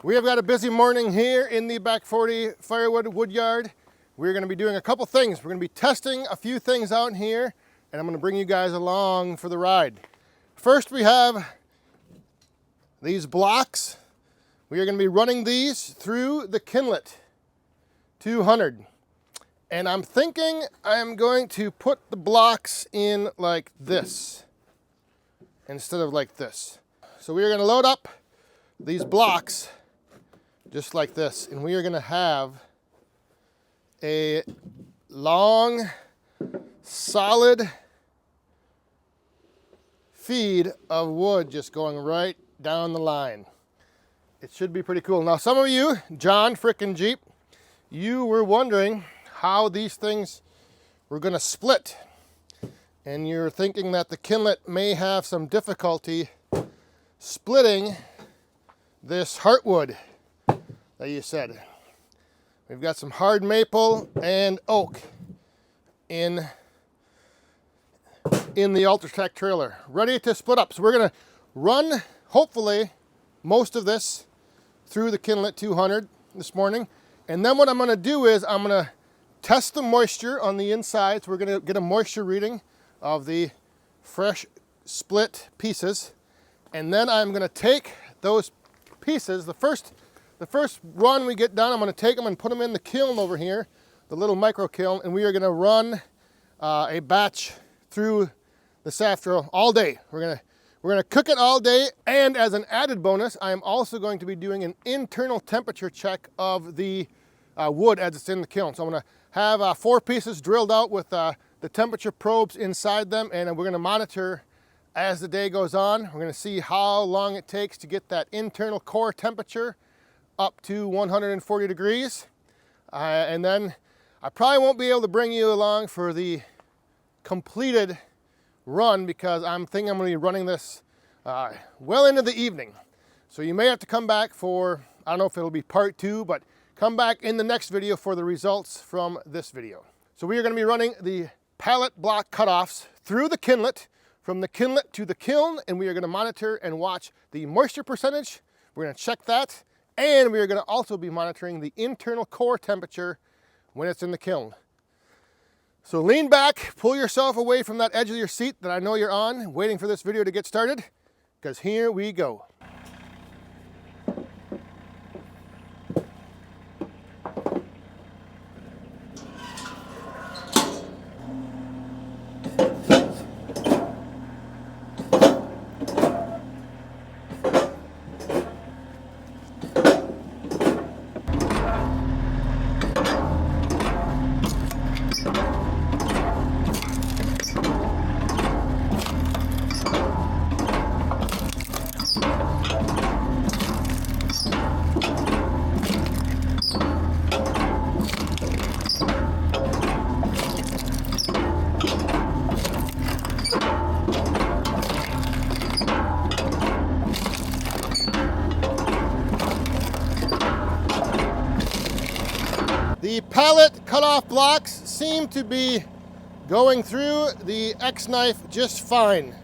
We have got a busy morning here in the Back 40 Firewood Woodyard. We're going to be doing a couple things. We're going to be testing a few things out here, and I'm going to bring you guys along for the ride. First, we have these blocks. We are going to be running these through the Kindlet 200. And I'm thinking I'm going to put the blocks in like this instead of like this. So we are going to load up these blocks just like this, and we are going to have a long, solid feed of wood just going right down the line. It should be pretty cool. Now, some of you, John frickin' Jeep, you were wondering how these things were going to split, and you're thinking that the Kindlet may have some difficulty splitting this heartwood that you said. We've got some hard maple and oak in the Ultratech trailer, ready to split up. So we're going to run, hopefully, most of this through the Kindlet 200 this morning. And then what I'm going to do is I'm going to test the moisture on the inside. So we're going to get a moisture reading of the fresh split pieces. And then I'm going to take those pieces, the first run we get done, I'm going to take them and put them in the kiln over here, the little micro kiln, and we are going to run a batch through this after all day. We're going to cook it all day, and as an added bonus, I am also going to be doing an internal temperature check of the wood as it's in the kiln. So I'm going to have 4 pieces drilled out with the temperature probes inside them, and we're going to monitor as the day goes on. We're going to see how long it takes to get that internal core temperature up to 140 degrees. And then I probably won't be able to bring you along for the completed run because I'm thinking I'm going to be running this well into the evening. So you may have to come back for, I don't know if it'll be part 2, but come back in the next video for the results from this video. So we are going to be running the pallet block cutoffs through the Kindlet, from the Kindlet to the kiln, and we are going to monitor and watch the moisture percentage. We're going to check that, and we are going to also be monitoring the internal core temperature when it's in the kiln. So lean back, pull yourself away from that edge of your seat that I know you're on, waiting for this video to get started, because here we go. The pallet cutoff blocks seem to be going through the X-knife just fine.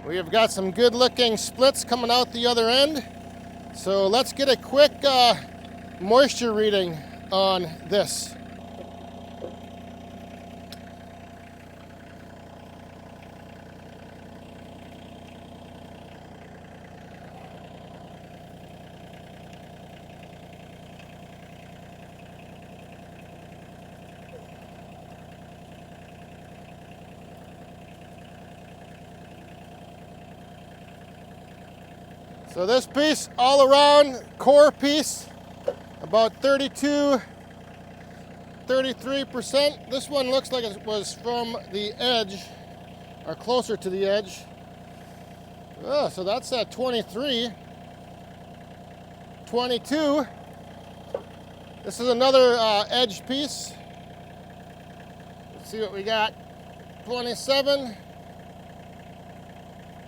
We have got some good looking splits coming out the other end. So let's get a quick moisture reading on this. So this piece all around, core piece, about 32, 33%. This one looks like it was from the edge, or closer to the edge. Oh, so that's at 23, 22. This is another edge piece. Let's see what we got. 27,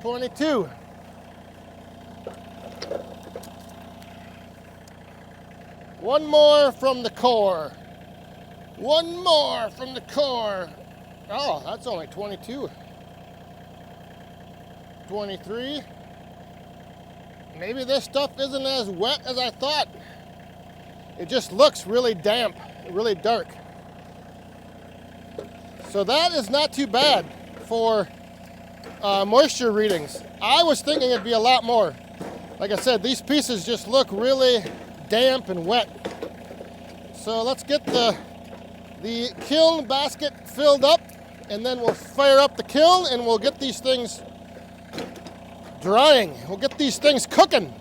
22. One more from the core. One more from the core. Oh, that's only 22. 23. maybe this stuff isn't as wet as I thought. It just looks really damp, really dark. So that is not too bad for moisture readings. I was thinking it'd be a lot more. Like I said, these pieces just look really damp and wet. So let's get the kiln basket filled up, and then we'll fire up the kiln and we'll get these things drying. We'll get these things cooking.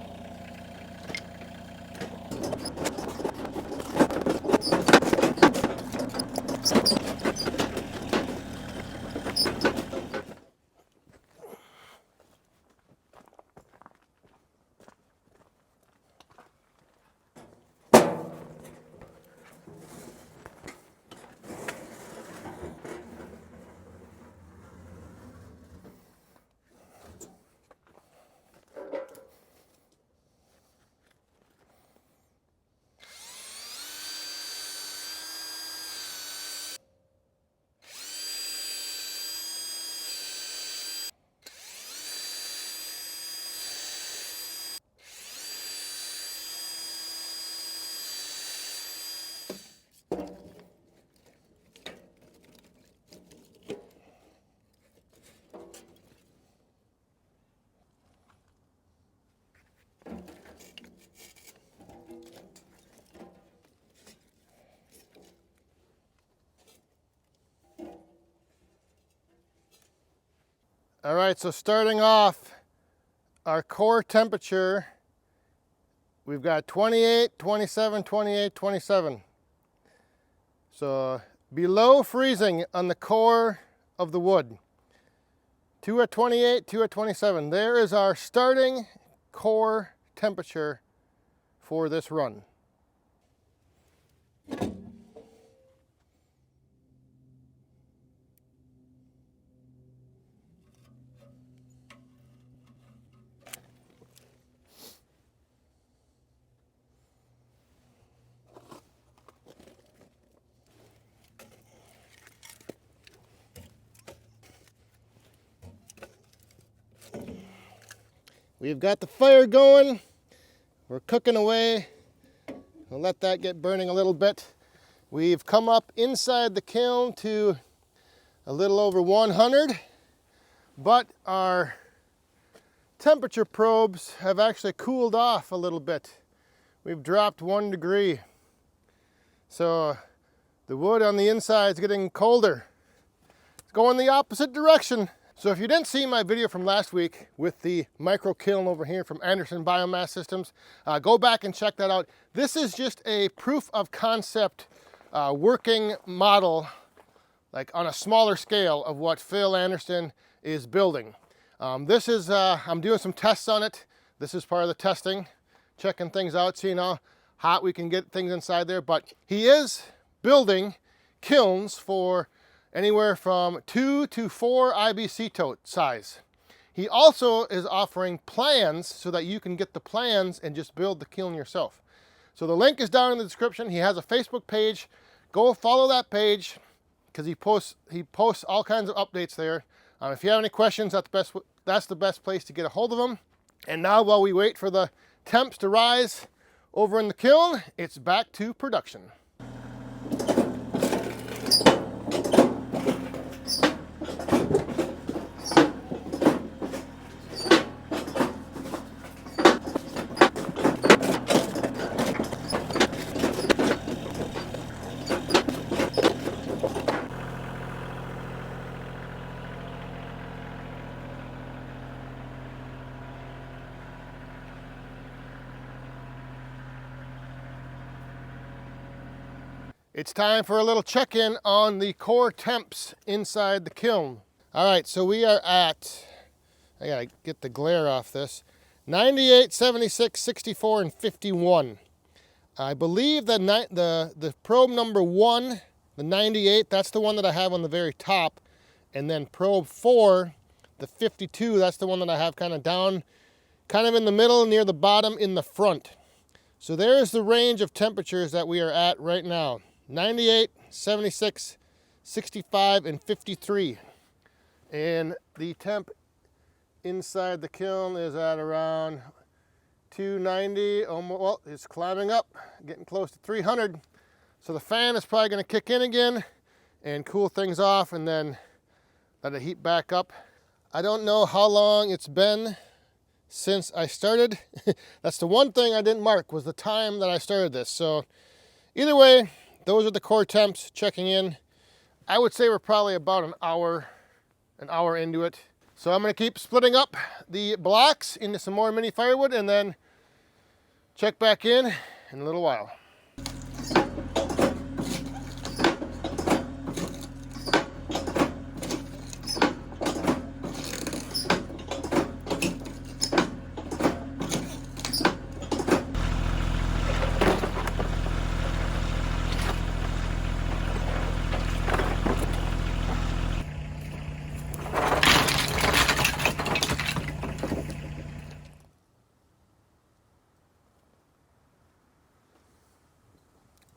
All right, so starting off, our core temperature, we've got 28, 27, 28, 27. So below freezing on the core of the wood. 2 at 28, 2 at 27. There is our starting core temperature for this run. We've got the fire going. We're cooking away. We'll let that get burning a little bit. We've come up inside the kiln to a little over 100, but our temperature probes have actually cooled off a little bit. We've dropped 1 degree. So the wood on the inside is getting colder. It's going the opposite direction. So if you didn't see my video from last week with the micro kiln over here from Anderson Biomass Systems, go back and check that out. This is just a proof of concept working model, like on a smaller scale of what Phil Anderson is building. I'm doing some tests on it. This is part of the testing, checking things out, seeing how hot we can get things inside there. But he is building kilns for anywhere from 2 to 4 IBC tote size. He also is offering plans so that you can get the plans and just build the kiln yourself. So the link is down in the description. He has a Facebook page. Go follow that page because he posts all kinds of updates there. If you have any questions, that's the best place to get a hold of him. And now while we wait for the temps to rise over in the kiln, it's back to production. It's time for a little check-in on the core temps inside the kiln. All right, so we are at, I gotta get the glare off this, 98, 76, 64, and 51. I believe the probe number 1, the 98, that's the one that I have on the very top. And then probe 4, the 52, that's the one that I have kind of down, kind of in the middle, near the bottom in the front. So there's the range of temperatures that we are at right now. 98, 76, 65, and 53. And the temp inside the kiln is at around 290, almost, well, it's climbing up, getting close to 300. So the fan is probably going to kick in again and cool things off and then let it heat back up. I don't know how long it's been since I started. That's the one thing I didn't mark, was the time that I started this. So either way, those are the core temps checking in. I would say we're probably about an hour into it. So I'm going to keep splitting up the blocks into some more mini firewood and then check back in a little while.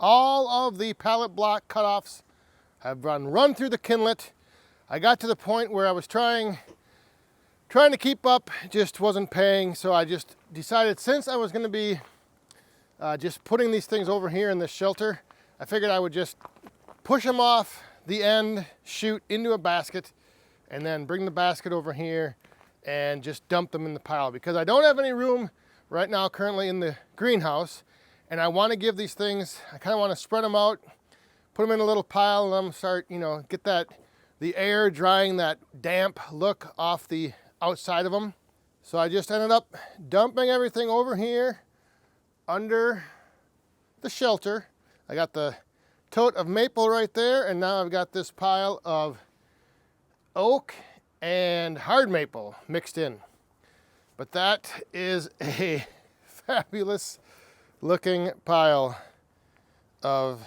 All of the pallet block cutoffs have run through the Kindlet. I got to the point where I was trying to keep up, just wasn't paying. So I just decided, since I was going to be just putting these things over here in this shelter, I figured I would just push them off the end, shoot into a basket, and then bring the basket over here and just dump them in the pile, because I don't have any room right now currently in the greenhouse. And I want to give these things, I kind of want to spread them out, put them in a little pile, and let them start, get the air drying that damp look off the outside of them. So I just ended up dumping everything over here under the shelter. I got the tote of maple right there, and now I've got this pile of oak and hard maple mixed in. But that is a fabulous looking pile of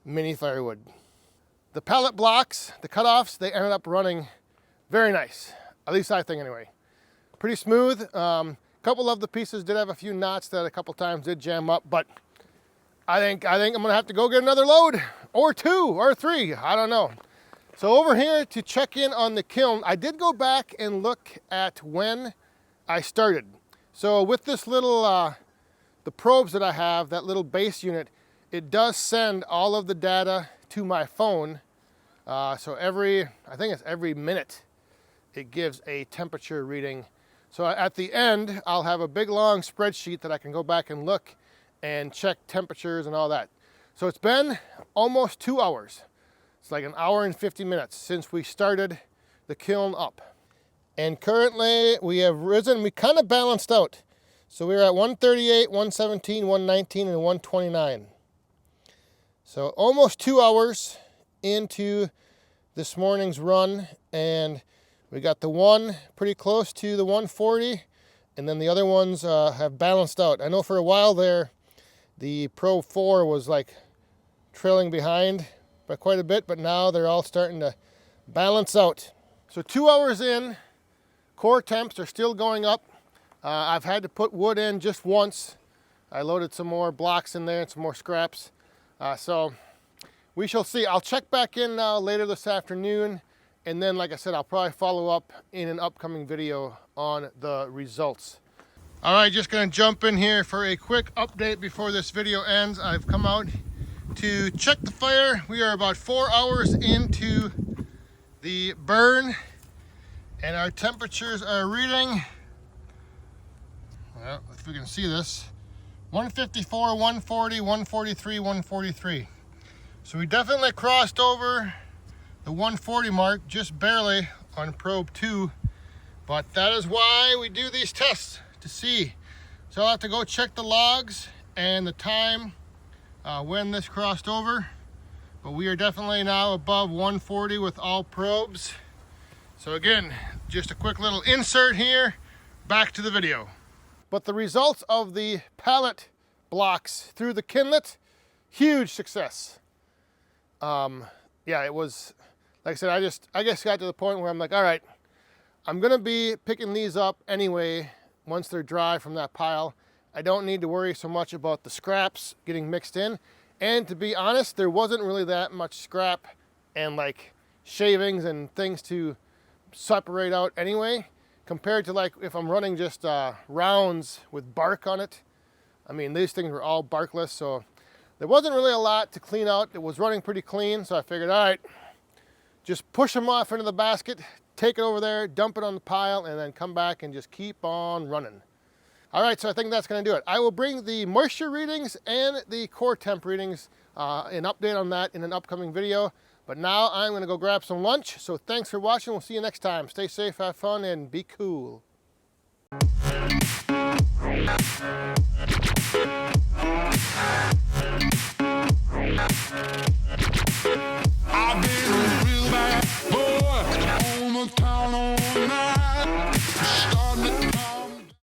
mini firewood. The pallet blocks, the cutoffs, they ended up running very nice. At least I think anyway. Pretty smooth. A couple of the pieces did have a few knots that a couple times did jam up, but I think I'm gonna have to go get another load, or 2 or 3, I don't know. So over here to check in on the kiln, I did go back and look at when I started. So with this little the probes that I have, that little base unit, it does send all of the data to my phone. So I think it's every minute, it gives a temperature reading. So at the end, I'll have a big long spreadsheet that I can go back and look and check temperatures and all that. So it's been almost 2 hours. It's like an hour and 50 minutes since we started the kiln up. And currently we have risen, we kind of balanced out. So we were at 138, 117, 119, and 129. So almost 2 hours into this morning's run, and we got the one pretty close to the 140, and then the other ones have balanced out. I know for a while there, the Pro 4 was like trailing behind by quite a bit, but now they're all starting to balance out. So 2 hours in, core temps are still going up. I've had to put wood in just once. I loaded some more blocks in there and some more scraps. So we shall see. I'll check back in now later this afternoon. And then, like I said, I'll probably follow up in an upcoming video on the results. All right, just gonna jump in here for a quick update before this video ends. I've come out to check the fire. We are about 4 hours into the burn, and our temperatures are reading, well, if we can see this, 154, 140, 143, 143. So we definitely crossed over the 140 mark, just barely on probe 2, but that is why we do these tests, to see. So I'll have to go check the logs and the time when this crossed over, but we are definitely now above 140 with all probes. So again, just a quick little insert here, back to the video. But the results of the pallet blocks through the Kindlet, huge success. Yeah, it was, like I said, I just got to the point where I'm like, all right, I'm gonna be picking these up anyway once they're dry from that pile. I don't need to worry so much about the scraps getting mixed in. And to be honest, there wasn't really that much scrap and like shavings and things to separate out anyway, compared to like if I'm running just rounds with bark on it. I mean, these things were all barkless, so there wasn't really a lot to clean out. It was running pretty clean, so I figured, all right, just push them off into the basket, take it over there, dump it on the pile, and then come back and just keep on running. All right, so I think that's gonna do it. I will bring the moisture readings and the core temp readings, an update on that in an upcoming video. But now I'm gonna go grab some lunch. So thanks for watching. We'll see you next time. Stay safe, have fun, and be cool.